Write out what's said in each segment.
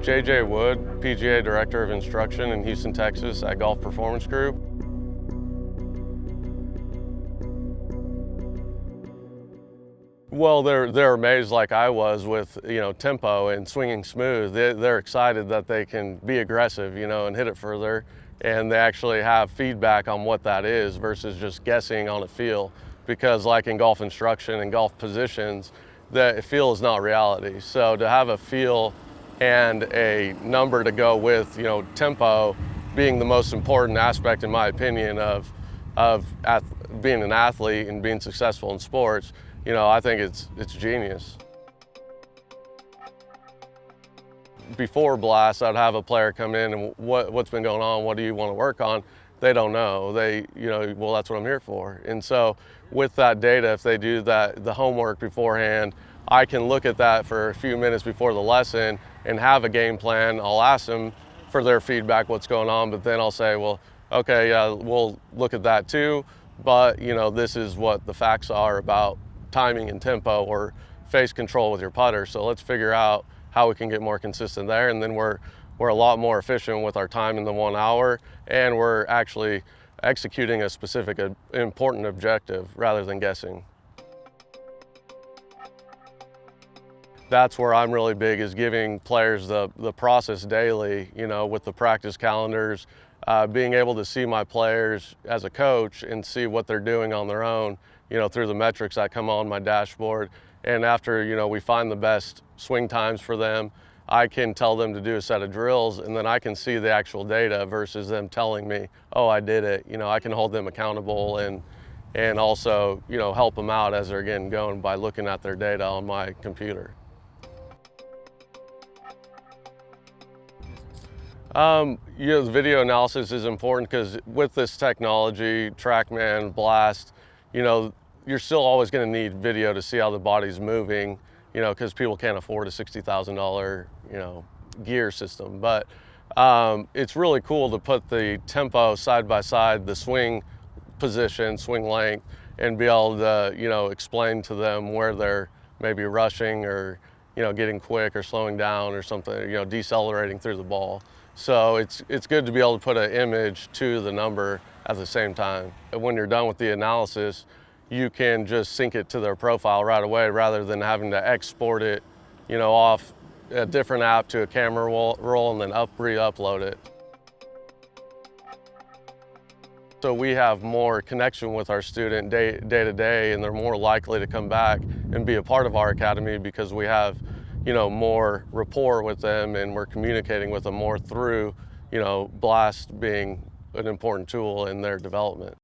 JJ Wood, PGA Director of Instruction in Houston, Texas at Golf Performance Group. Well, they're amazed like I was with, tempo and swinging smooth. They're excited that they can be aggressive, and hit it further. And they actually have feedback on what that is versus just guessing on a feel. Because like in golf instruction and golf positions, the feel is not reality. So to have a feel and a number to go with, tempo being the most important aspect, in my opinion, of being an athlete and being successful in sports, I think it's genius. Before blast, I'd have a player come in and what's been going on, what do you want to work on? They don't know. Well, that's what I'm here for. And so with that data, if they do the homework beforehand, I can look at that for a few minutes before the lesson and have a game plan. I'll ask them for their feedback, what's going on, but then I'll say, well, okay, yeah, we'll look at that too, but this is what the facts are about timing and tempo or face control with your putter. So let's figure out how we can get more consistent there, and then we're a lot more efficient with our time in the 1 hour, and we're actually executing a specific important objective rather than guessing. That's where I'm really big, is giving players the process daily, with the practice calendars, being able to see my players as a coach and see what they're doing on their own, through the metrics that come on my dashboard. And after, we find the best swing times for them, I can tell them to do a set of drills, and then I can see the actual data versus them telling me, oh, I did it. I can hold them accountable and also, help them out as they're getting going by looking at their data on my computer. The video analysis is important because with this technology, TrackMan, Blast, you're still always going to need video to see how the body's moving, because people can't afford a $60,000, gear system. But it's really cool to put the tempo side by side, the swing position, swing length, and be able to, explain to them where they're maybe rushing or, getting quick or slowing down or something, decelerating through the ball. So it's good to be able to put an image to the number at the same time. And when you're done with the analysis, you can just sync it to their profile right away rather than having to export it, off a different app to a camera roll and then re-upload it. So we have more connection with our student day to day, and they're more likely to come back and be a part of our academy because we have more rapport with them, and we're communicating with them more through, Blast being an important tool in their development.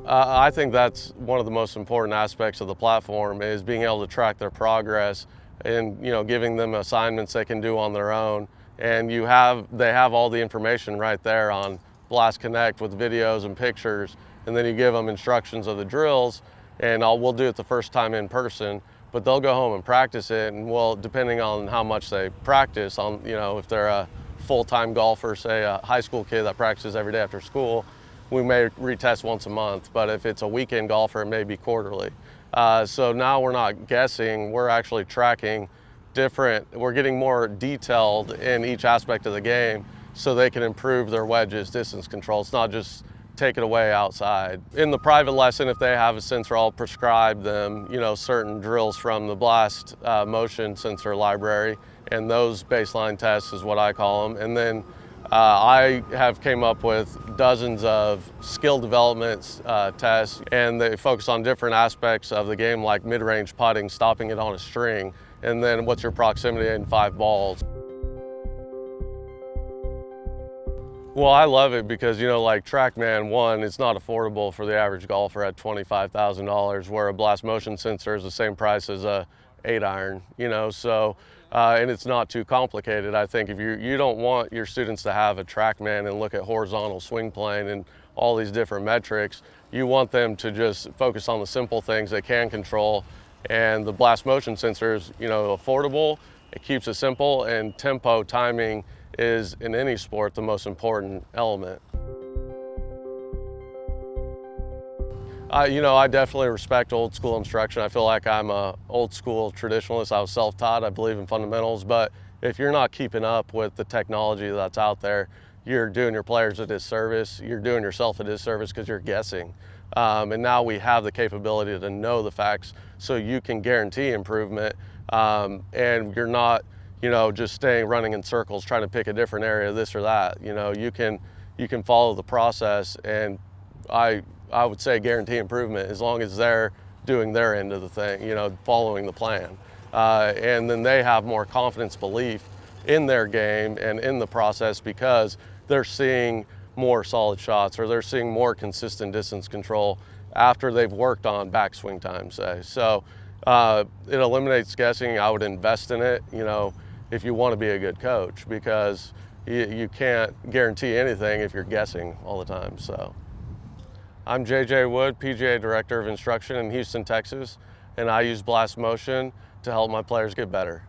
I think that's one of the most important aspects of the platform, is being able to track their progress and, giving them assignments they can do on their own. And they have all the information right there on Blast Connect with videos and pictures, and then you give them instructions of the drills, and we'll do it the first time in person, but they'll go home and practice it, and depending on how much they practice, if they're a full-time golfer, say a high school kid that practices every day after school, we may retest once a month, but if it's a weekend golfer, it may be quarterly. So now we're not guessing, we're actually tracking we're getting more detailed in each aspect of the game so they can improve their wedges, distance control. It's not just take it away outside. In the private lesson, if they have a sensor, I'll prescribe them, certain drills from the Blast motion sensor library, and those baseline tests is what I call them. And then I have came up with dozens of skill development tests, and they focus on different aspects of the game, like mid-range putting, stopping it on a string, and then what's your proximity in 5 balls. Well, I love it because, like TrackMan 1, it's not affordable for the average golfer at $25,000, where a Blast motion sensor is the same price as a 8-iron, so, and it's not too complicated. I think if you don't want your students to have a TrackMan and look at horizontal swing plane and all these different metrics, you want them to just focus on the simple things they can control. And the Blast motion sensor is, affordable, it keeps it simple, and tempo timing is, in any sport, the most important element. I definitely respect old school instruction. I feel like I'm a old school traditionalist. I was self-taught. I believe in fundamentals, but if you're not keeping up with the technology that's out there, you're doing your players a disservice. You're doing yourself a disservice because you're guessing. And now we have the capability to know the facts, so you can guarantee improvement, and you're not, just running in circles trying to pick a different area, this or that. You can follow the process, and I would say guarantee improvement as long as they're doing their end of the thing, following the plan. And then they have more confidence, belief in their game and in the process because they're seeing more solid shots, or they're seeing more consistent distance control after they've worked on backswing time, say. So it eliminates guessing. I would invest in it, if you want to be a good coach, because you can't guarantee anything if you're guessing all the time. So I'm JJ Wood, PGA Director of Instruction in Houston, Texas, and I use Blast Motion to help my players get better.